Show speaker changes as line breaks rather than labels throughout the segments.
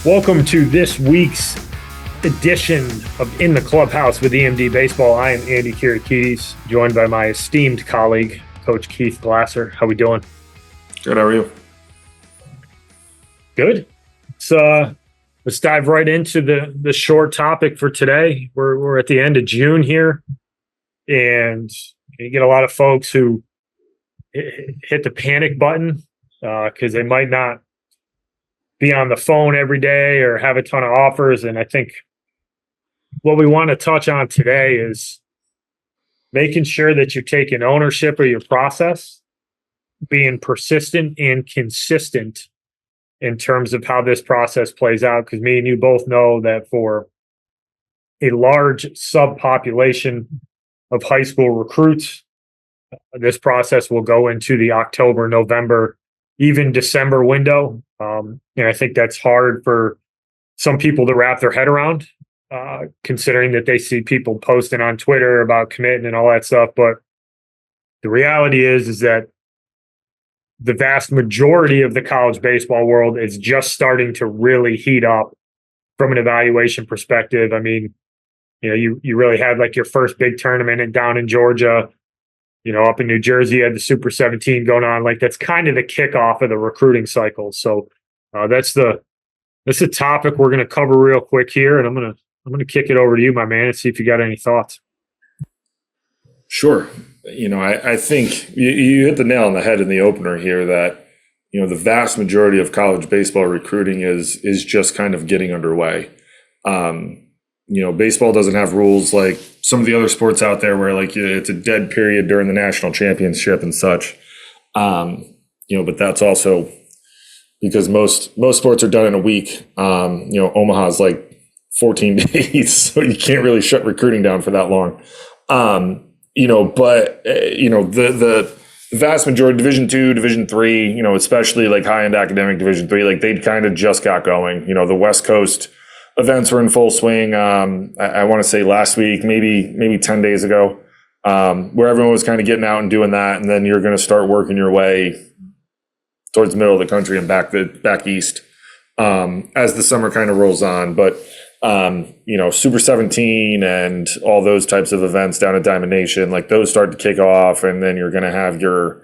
Welcome to this week's edition of In the Clubhouse with EMD Baseball. I am Andy Kirikides, joined by my esteemed colleague, Coach Keith Glasser. How we doing?
Good. How are you?
Good. Let's dive right into the short topic for today. We're at the end of June here, and you get a lot of folks who hit the panic button because they might not be on the phone every day or have a ton of offers. And I think what we want to touch on today is making sure that you're taking ownership of your process, being persistent and consistent in terms of how this process plays out. Because me and you both know that for a large subpopulation of high school recruits, this process will go into the October, November, even December window. And I think that's hard for some people to wrap their head around, considering that they see people posting on Twitter about committing and all that stuff. But the reality is that the vast majority of the college baseball world is just starting to really heat up from an evaluation perspective. I mean, you really had like your first big tournament down in Georgia. Up in New Jersey, you had the Super 17 going on. Like, that's kind of the kickoff of the recruiting cycle. So that's the topic we're going to cover real quick here, and I'm going to kick it over to you, my man, and see if you got any thoughts.
Sure. I think you hit the nail on the head in the opener here that the vast majority of college baseball recruiting is just kind of getting underway. Baseball doesn't have rules like some of the other sports out there where like it's a dead period during the national championship and such. But that's also because most sports are done in a week. Omaha's like 14 days, so you can't really shut recruiting down for that long. The vast majority, Division II, Division III, especially like high-end academic Division III, like they'd kind of just got going. The West Coast events were in full swing. I want to say last week, maybe 10 days ago, where everyone was kind of getting out and doing that. And then you're going to start working your way towards the middle of the country and back east as the summer kind of rolls on. But, Super 17 and all those types of events down at Diamond Nation, like those start to kick off. And then you're going to have your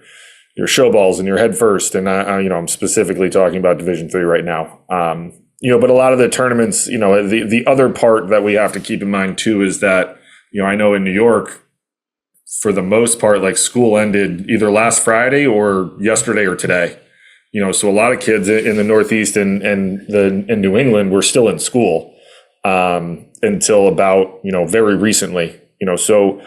show balls and your head first. And, I'm specifically talking about Division III right now. But a lot of the tournaments, the other part that we have to keep in mind too is that, I know in New York, for the most part, like school ended either last Friday or yesterday or today. So a lot of kids in the Northeast and in New England were still in school until about, very recently. So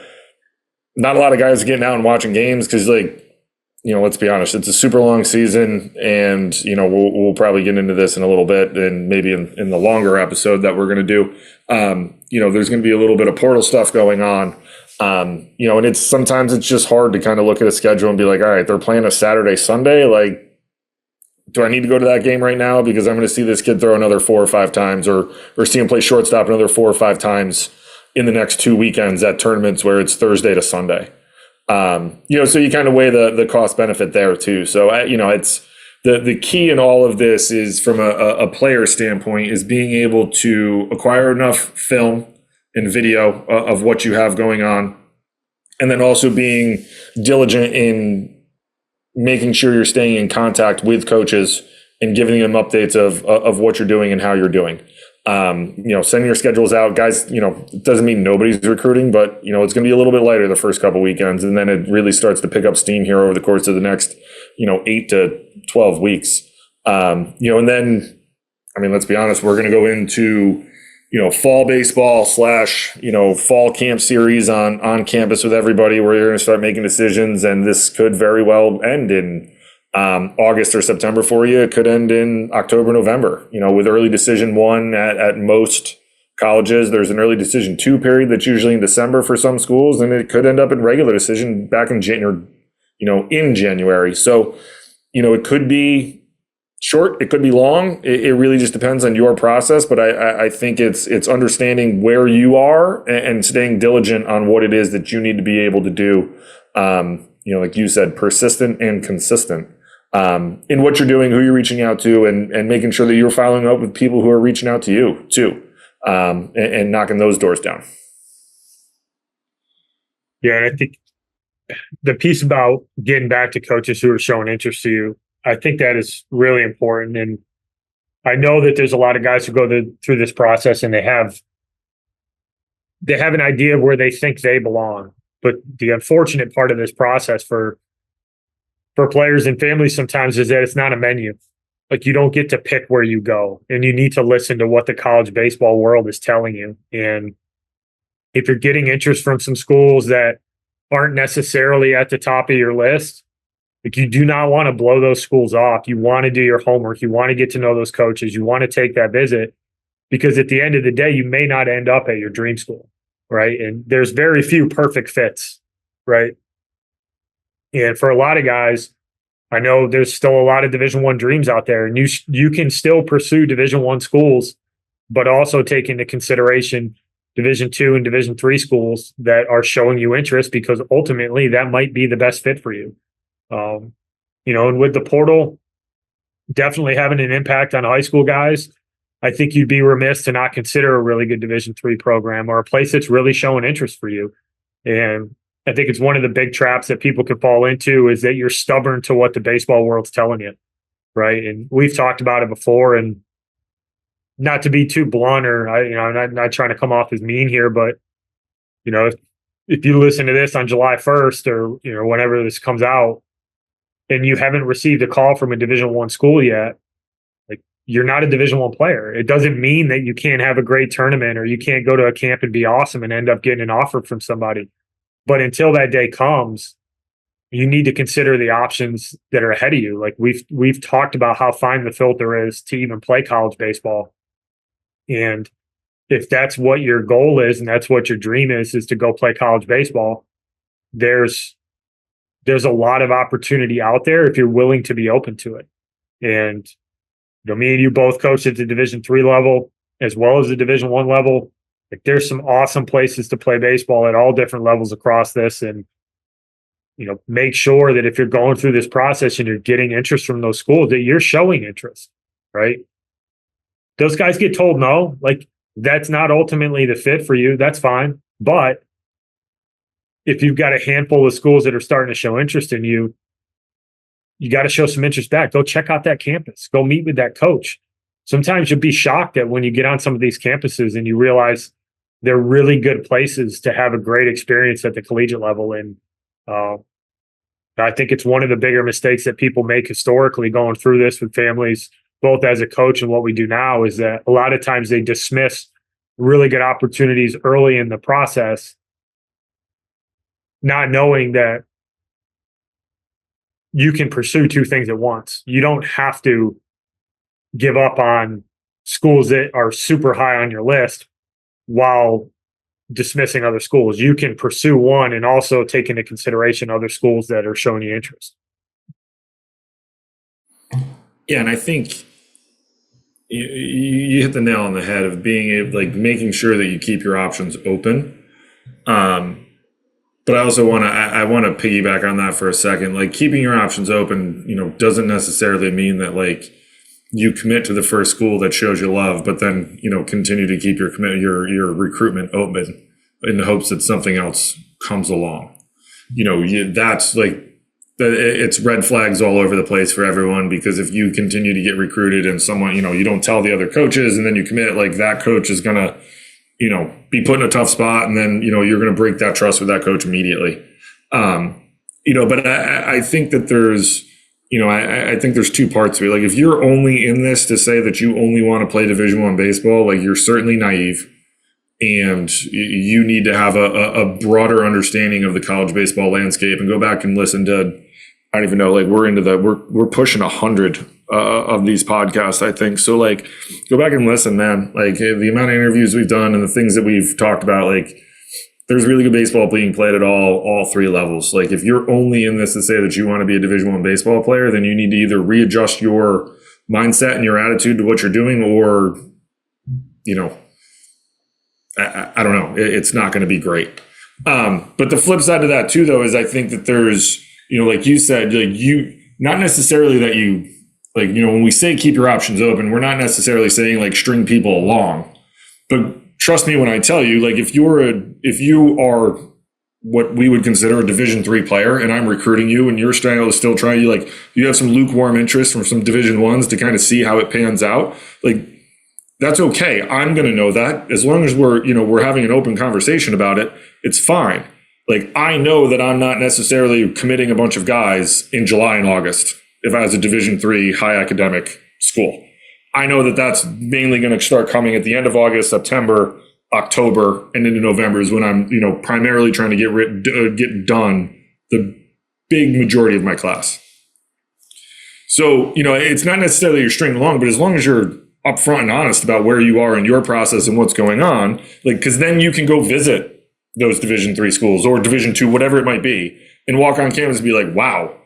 not a lot of guys are getting out and watching games because let's be honest, it's a super long season, and, we'll probably get into this in a little bit and maybe in the longer episode that we're going to do. There's going to be a little bit of portal stuff going on. And sometimes it's just hard to kind of look at a schedule and be like, all right, they're playing a Saturday, Sunday. Like, do I need to go to that game right now? Because I'm going to see this kid throw another 4 or 5 times or see him play shortstop another 4 or 5 times in the next 2 weekends at tournaments where it's Thursday to Sunday. So you kind of weigh the cost benefit there too. So, it's the key in all of this is from a player standpoint is being able to acquire enough film and video of what you have going on. And then also being diligent in making sure you're staying in contact with coaches and giving them updates of what you're doing and how you're doing. Sending your schedules out, guys, it doesn't mean nobody's recruiting, but, it's going to be a little bit lighter the first couple weekends. And then it really starts to pick up steam here over the course of the next, 8 to 12 weeks. And then, let's be honest, we're going to go into, fall baseball / fall camp series on campus with everybody where you're going to start making decisions. And this could very well end in August or September for you. It could end in October, November, with early decision 1 at most colleges. There's an early decision 2 period that's usually in December for some schools, and it could end up in regular decision back in January, in January. So, it could be short, it could be long. It really just depends on your process. But I think it's understanding where you are and staying diligent on what it is that you need to be able to do. Like you said, persistent and consistent. in what you're doing, who you're reaching out to, and making sure that you're following up with people who are reaching out to you too, and knocking those doors down.
Yeah, and I think the piece about getting back to coaches who are showing interest to you, I think that is really important. And I know that there's a lot of guys who go through this process and they have an idea of where they think they belong. But the unfortunate part of this process for players and families sometimes is that it's not a menu. Like, you don't get to pick where you go, and you need to listen to what the college baseball world is telling you. And if you're getting interest from some schools that aren't necessarily at the top of your list, like, you do not want to blow those schools off. You want to do your homework. You want to get to know those coaches. You want to take that visit, because at the end of the day, you may not end up at your dream school, right? And there's very few perfect fits, right? And for a lot of guys, I know there's still a lot of Division I dreams out there, and you can still pursue Division I schools, but also take into consideration Division II and Division III schools that are showing you interest, because ultimately that might be the best fit for you. And with the portal definitely having an impact on high school guys, I think you'd be remiss to not consider a really good Division III program or a place that's really showing interest for you. And I think it's one of the big traps that people could fall into, is that you're stubborn to what the baseball world's telling you, right? And we've talked about it before, and not to be too blunt, or I'm not trying to come off as mean here, but if you listen to this on July 1st or whenever this comes out, and you haven't received a call from a Division I school yet, like, you're not a Division I player. It doesn't mean that you can't have a great tournament or you can't go to a camp and be awesome and end up getting an offer from somebody. But until that day comes, you need to consider the options that are ahead of you. Like, we've talked about how fine the filter is to even play college baseball. And if that's what your goal is, and that's what your dream is to go play college baseball, there's a lot of opportunity out there if you're willing to be open to it. And me and you both coached at the Division III level as well as the Division I level. Like, there's some awesome places to play baseball at all different levels across this. And make sure that if you're going through this process and you're getting interest from those schools, that you're showing interest, right? Those guys get told no, like, that's not ultimately the fit for you. That's fine. But if you've got a handful of schools that are starting to show interest in you, you got to show some interest back. Go check out that campus. Go meet with that coach. Sometimes you'll be shocked that when you get on some of these campuses and you realize they're really good places to have a great experience at the collegiate level. And I think it's one of the bigger mistakes that people make historically going through this with families, both as a coach and what we do now, is that a lot of times they dismiss really good opportunities early in the process, not knowing that you can pursue two things at once. You don't have to give up on schools that are super high on your list while dismissing other schools. You can pursue one and also take into consideration other schools that are showing you interest.
Yeah, and I think you hit the nail on the head of being able, like, making sure that you keep your options open. But I also want to piggyback on that for a second. Like, keeping your options open, doesn't necessarily mean that, like, you commit to the first school that shows you love, but then, continue to keep your recruitment open in the hopes that something else comes along. That's like, it's red flags all over the place for everyone, because if you continue to get recruited and someone, you don't tell the other coaches and then you commit, like, that coach is going to, be put in a tough spot, and then, you're going to break that trust with that coach immediately. But I think that there's, I think there's two parts to it. Like, if you're only in this to say that you only want to play Division I baseball, like, you're certainly naive, and you need to have a broader understanding of the college baseball landscape and go back and listen to, I don't even know, like, we're pushing 100 of these podcasts, I think. So, like, go back and listen, man. Like, the amount of interviews we've done and the things that we've talked about, like, there's really good baseball being played at all three levels. Like, if you're only in this to say that you want to be a Division I baseball player, then you need to either readjust your mindset and your attitude to what you're doing, or, I don't know. It's not going to be great. But the flip side of that too, though, is I think that there's, like you said, like, not necessarily that you, like, when we say keep your options open, we're not necessarily saying like string people along. But trust me when I tell you, like, if you are what we would consider a Division III player, and I'm recruiting you, and you're still trying, you have some lukewarm interest from some Division I's to kind of see how it pans out, like, that's okay. I'm going to know that as long as we're having an open conversation about it, it's fine. Like, I know that I'm not necessarily committing a bunch of guys in July and August if I was a Division III high academic school. I know that that's mainly going to start coming at the end of August, September, October, and into November is when I'm, primarily trying to get done the big majority of my class. So, it's not necessarily you're stringing along, but as long as you're upfront and honest about where you are in your process and what's going on, like, because then you can go visit those Division III schools or Division II, whatever it might be, and walk on campus and be like, wow,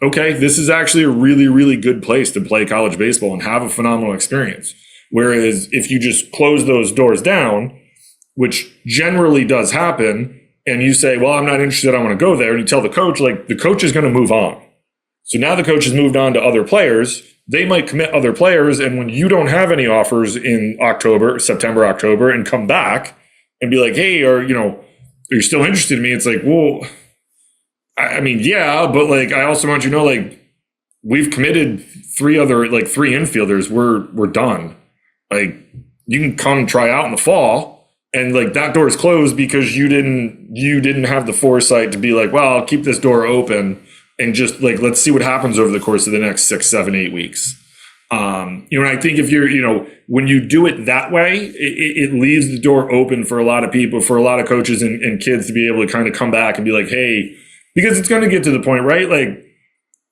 okay, this is actually a really, really good place to play college baseball and have a phenomenal experience. Whereas if you just close those doors down, which generally does happen, and you say, well, I'm not interested, I want to go there, and you tell the coach, like, the coach is going to move on. So now the coach has moved on to other players. They might commit other players, and when you don't have any offers in September, October, and come back and be like, hey, are you still interested in me? It's like, well, I mean, yeah, but like, I also want you to know, like, we've committed three infielders. We're done. Like, you can come try out in the fall, and like that door is closed because you didn't have the foresight to be like, well, I'll keep this door open and just like, let's see what happens over the course of the next 6, 7, 8 weeks. And I think if you're, when you do it that way, it leaves the door open for a lot of people, for a lot of coaches and kids to be able to kind of come back and be like, hey, because it's going to get to the point, right? Like,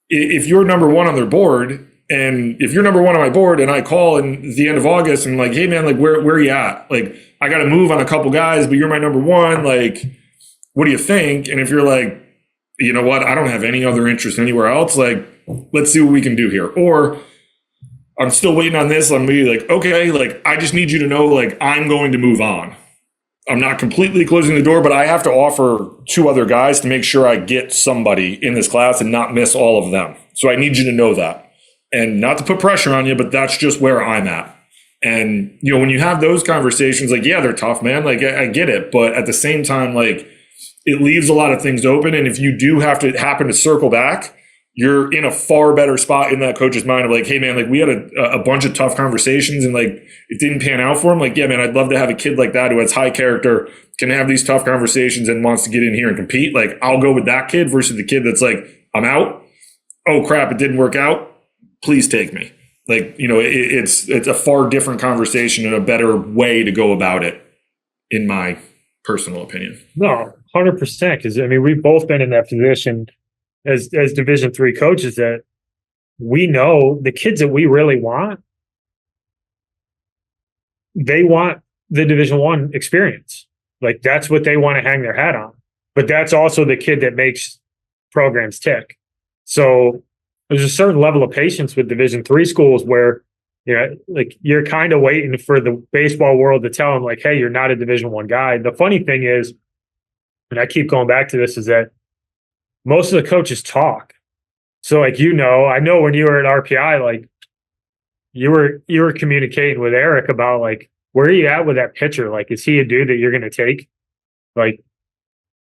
if you're number one on their board, and if you're number one on my board and I call in the end of August and like, hey man, like, where are you at? Like, I got to move on a couple guys, but you're my number one. Like, what do you think? And if you're like, you know what, I don't have any other interest anywhere else, like, let's see what we can do here. Or I'm still waiting on this. I'm be like, okay, like, I just need you to know, like, I'm going to move on. I'm not completely closing the door, but I have to offer 2 other guys to make sure I get somebody in this class and not miss all of them. So I need you to know that. And not to put pressure on you, but that's just where I'm at. And, when you have those conversations, like, yeah, they're tough, man. Like, I get it. But at the same time, like, it leaves a lot of things open. And if you do happen to circle back, you're in a far better spot in that coach's mind of like, hey man, like, we had a bunch of tough conversations and like, it didn't pan out for him. Like, yeah, man, I'd love to have a kid like that who has high character, can have these tough conversations and wants to get in here and compete. Like, I'll go with that kid versus the kid that's like, I'm out. Oh crap, it didn't work out. Please take me. Like, it's a far different conversation and a better way to go about it, in my personal opinion.
No, 100%. Because I mean, we've both been in that position as Division III coaches that we know the kids that we really want, they want the Division I experience. Like, that's what they want to hang their hat on. But that's also the kid that makes programs tick. So there's a certain level of patience with Division III schools where, like, you're kind of waiting for the baseball world to tell them, like, hey, you're not a Division I guy. The funny thing is, and I keep going back to this, is that most of the coaches talk. So, like, I know when you were at RPI, like, you were communicating with Eric about, like, where are you at with that pitcher? Like, is he a dude that you're going to take? Like,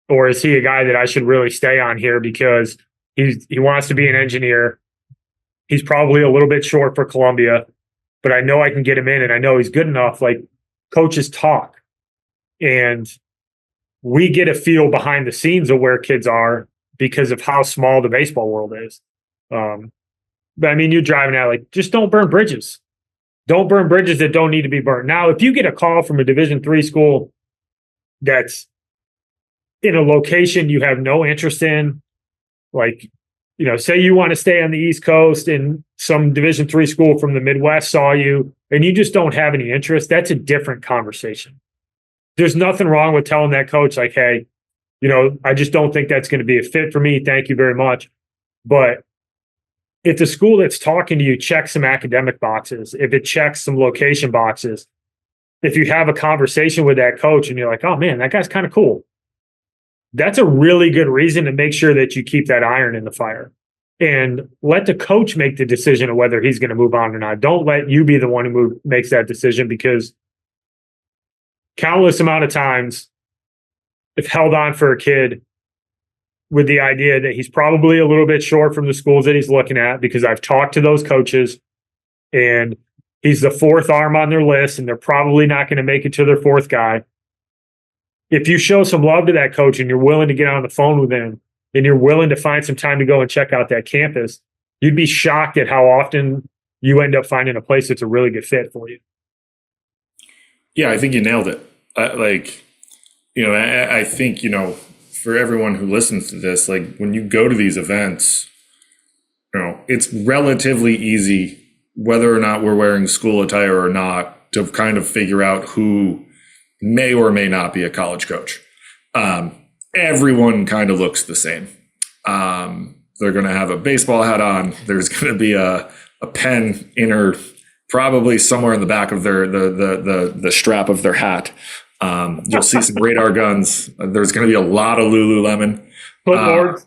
or is he a guy that I should really stay on here because he wants to be an engineer. He's probably a little bit short for Columbia, but I know I can get him in and I know he's good enough. Like, coaches talk and we get a feel behind the scenes of where kids are because of how small the baseball world is. But I mean, you're driving out, like, just don't burn bridges. Don't burn bridges that don't need to be burnt. Now, if you get a call from a Division III school that's in a location you have no interest in, like, say you want to stay on the East Coast and some Division III school from the Midwest saw you and you just don't have any interest, that's a different conversation. There's nothing wrong with telling that coach, like, hey, I just don't think that's going to be a fit for me. Thank you very much. But if the school that's talking to you checks some academic boxes, if it checks some location boxes, if you have a conversation with that coach and you're like, oh man, that guy's kind of cool, that's a really good reason to make sure that you keep that iron in the fire. and let the coach make the decision of whether he's going to move on or not. Don't let you be the one who makes that decision, because countless amount of times I've held on for a kid with the idea that he's probably a little bit short from the schools that he's looking at, because I've talked to those coaches and he's the fourth arm on their list and they're probably not going to make it to their fourth guy. If you show some love to that coach and you're willing to get on the phone with him and you're willing to find some time to go and check out that campus, you'd be shocked at how often you end up finding a place that's a really good fit for you.
Yeah, I think you nailed it. I think, for everyone who listens to this, like when you go to these events, it's relatively easy, whether or not we're wearing school attire or not, to kind of figure out who may or may not be a college coach. Everyone kind of looks the same. They're going to have a baseball hat on. There's going to be a pen probably somewhere in the back of the strap of their hat. You'll see some radar guns. There's going to be a lot of Lululemon.
Footboard.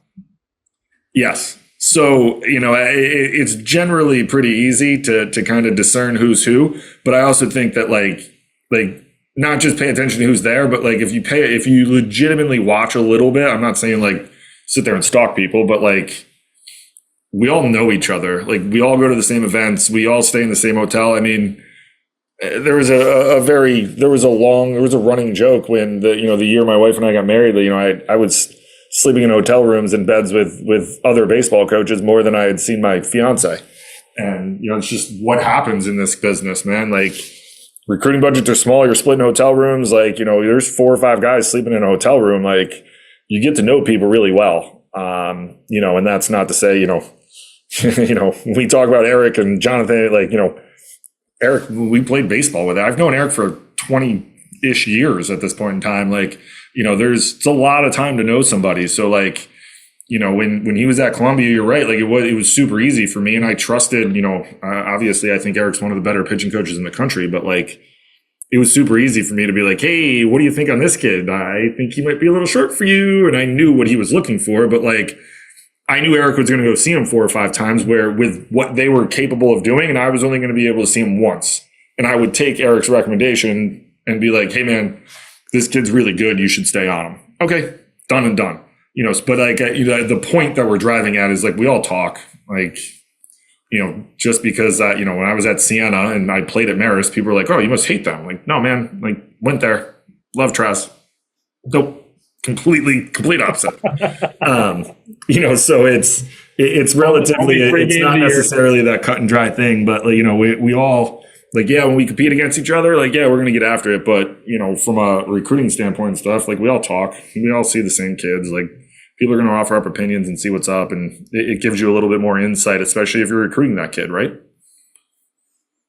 Yes. So, it's generally pretty easy to kind of discern who's who. But I also think that like not just pay attention to who's there, but like if you legitimately watch a little bit, I'm not saying like sit there and stalk people, but like we all know each other. Like we all go to the same events. We all stay in the same hotel. I mean, there was a running joke when the year my wife and I got married, that, I was sleeping in hotel rooms and beds with other baseball coaches more than I had seen my fiance. And, it's just what happens in this business, man. Like recruiting budgets are small. You're splitting hotel rooms. Like, there's 4 or 5 guys sleeping in a hotel room. Like you get to know people really well. And that's not to say, we talk about Eric and Jonathan, like, Eric, we played baseball with. I've known Eric for 20-ish years at this point in time. Like, it's a lot of time to know somebody. So like, when he was at Columbia, you're right. Like it was super easy for me, and I trusted. Obviously, I think Eric's one of the better pitching coaches in the country. But like, it was super easy for me to be like, hey, what do you think on this kid? I think he might be a little short for you. And I knew what he was looking for, but like, I knew Eric was going to go see him 4 or 5 times with what they were capable of doing. And I was only going to be able to see him once. And I would take Eric's recommendation and be like, hey man, this kid's really good. You should stay on him. Okay. Done and done. But like, the point that we're driving at is like, we all talk like, just because, when I was at Siena and I played at Marist, people were like, oh, you must hate them. I'm like, no, man, like went there. Love Tress. Nope. Complete opposite. So it's relatively, it's not necessarily that cut and dry thing, but we all like, yeah, when we compete against each other, like, yeah, we're going to get after it. But, from a recruiting standpoint and stuff, like we all talk, we all see the same kids, like people are going to offer up opinions and see what's up. And it gives you a little bit more insight, especially if you're recruiting that kid, right?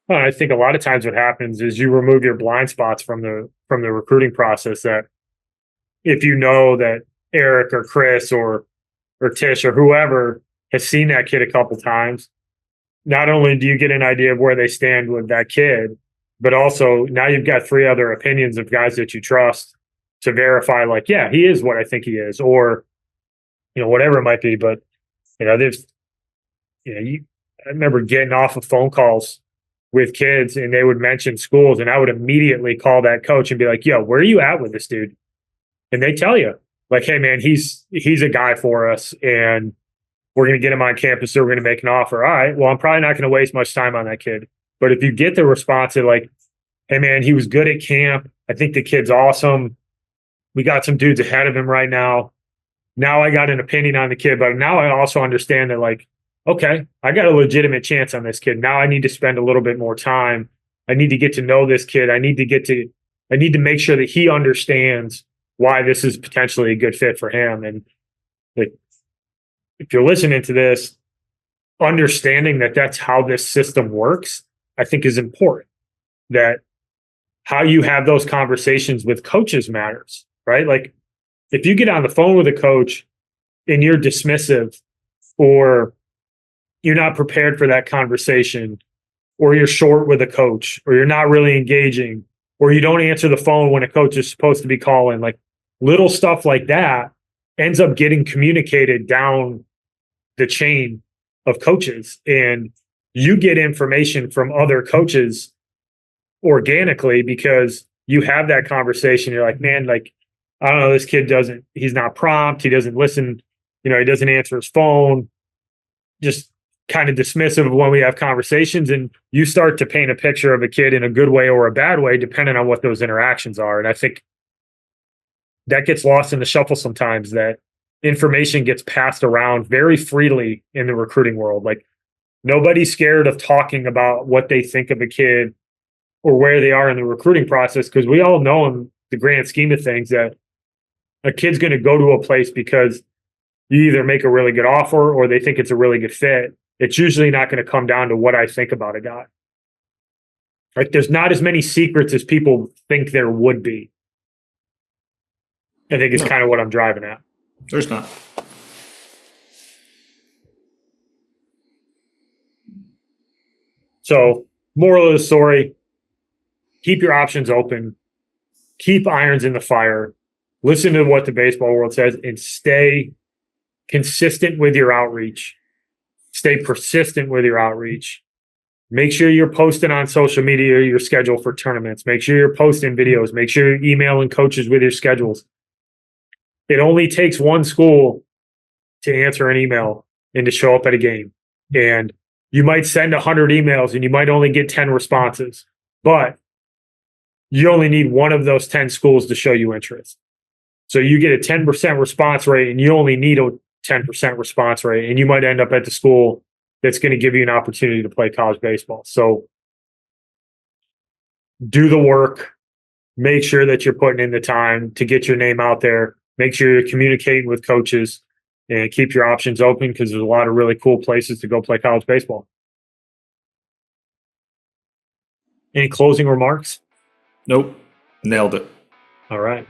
Well, I think a lot of times what happens is you remove your blind spots from the recruiting process. That if you know that Eric or Chris or Tish or whoever has seen that kid a couple times, not only do you get an idea of where they stand with that kid, but also now you've got 3 other opinions of guys that you trust to verify, like, yeah, he is what I think he is, or, whatever it might be. But, there's, I remember getting off of phone calls with kids and they would mention schools and I would immediately call that coach and be like, yo, where are you at with this dude? And they tell you, like, hey, man, he's a guy for us, and we're going to get him on campus, so we're going to make an offer. All right, well, I'm probably not going to waste much time on that kid. But if you get the response of like, hey, man, he was good at camp. I think the kid's awesome. We got some dudes ahead of him right now. Now I got an opinion on the kid, but now I also understand that, like, okay, I got a legitimate chance on this kid. Now I need to spend a little bit more time. I need to get to know this kid. I need to make sure that he understands why this is potentially a good fit for him. And if you're listening to this, understanding that that's how this system works, I think is important. That how you have those conversations with coaches matters, right? Like if you get on the phone with a coach and you're dismissive, or you're not prepared for that conversation, or you're short with a coach, or you're not really engaging, or you don't answer the phone when a coach is supposed to be calling, like little stuff like that ends up getting communicated down the chain of coaches, and you get information from other coaches organically because you have that conversation. You're like, man, like, I don't know, this kid he's not prompt. He doesn't listen. He doesn't answer his phone. Just kind of dismissive of when we have conversations, and you start to paint a picture of a kid in a good way or a bad way, depending on what those interactions are. And I think that gets lost in the shuffle sometimes, that information gets passed around very freely in the recruiting world. Like, nobody's scared of talking about what they think of a kid or where they are in the recruiting process, because we all know in the grand scheme of things that a kid's going to go to a place because you either make a really good offer or they think it's a really good fit. It's usually not going to come down to what I think about a guy. Like, there's not as many secrets as people think there would be. I think it's kind of what I'm driving at.
There's not.
So, moral of the story, keep your options open, keep irons in the fire, listen to what the baseball world says, and stay consistent with your outreach. Stay persistent with your outreach. Make sure you're posting on social media your schedule for tournaments. Make sure you're posting videos. Make sure you're emailing coaches with your schedules. It only takes one school to answer an email and to show up at a game. And you might send 100 emails and you might only get 10 responses, but you only need one of those 10 schools to show you interest. So you get a 10% response rate and you only need a 10% response rate, and you might end up at the school that's going to give you an opportunity to play college baseball. So do the work, make sure that you're putting in the time to get your name out there, make sure you're communicating with coaches, and keep your options open, because there's a lot of really cool places to go play college baseball. Any closing remarks?
Nope. Nailed it.
All right.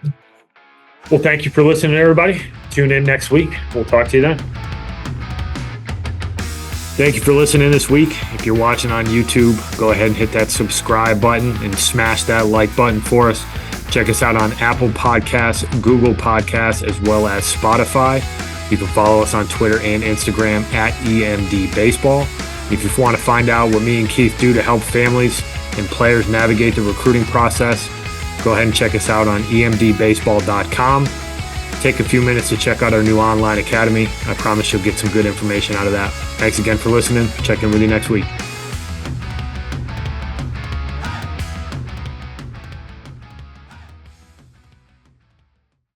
Well, thank you for listening, everybody. Tune in next week. We'll talk to you then. Thank you for listening this week. If you're watching on YouTube, go ahead and hit that subscribe button and smash that like button for us. Check us out on Apple Podcasts, Google Podcasts, as well as Spotify. You can follow us on Twitter and Instagram at EMD Baseball. If you want to find out what me and Keith do to help families and players navigate the recruiting process, go ahead and check us out on emdbaseball.com. Take a few minutes to check out our new online academy. I promise you'll get some good information out of that. Thanks again for listening. Check in with you next week.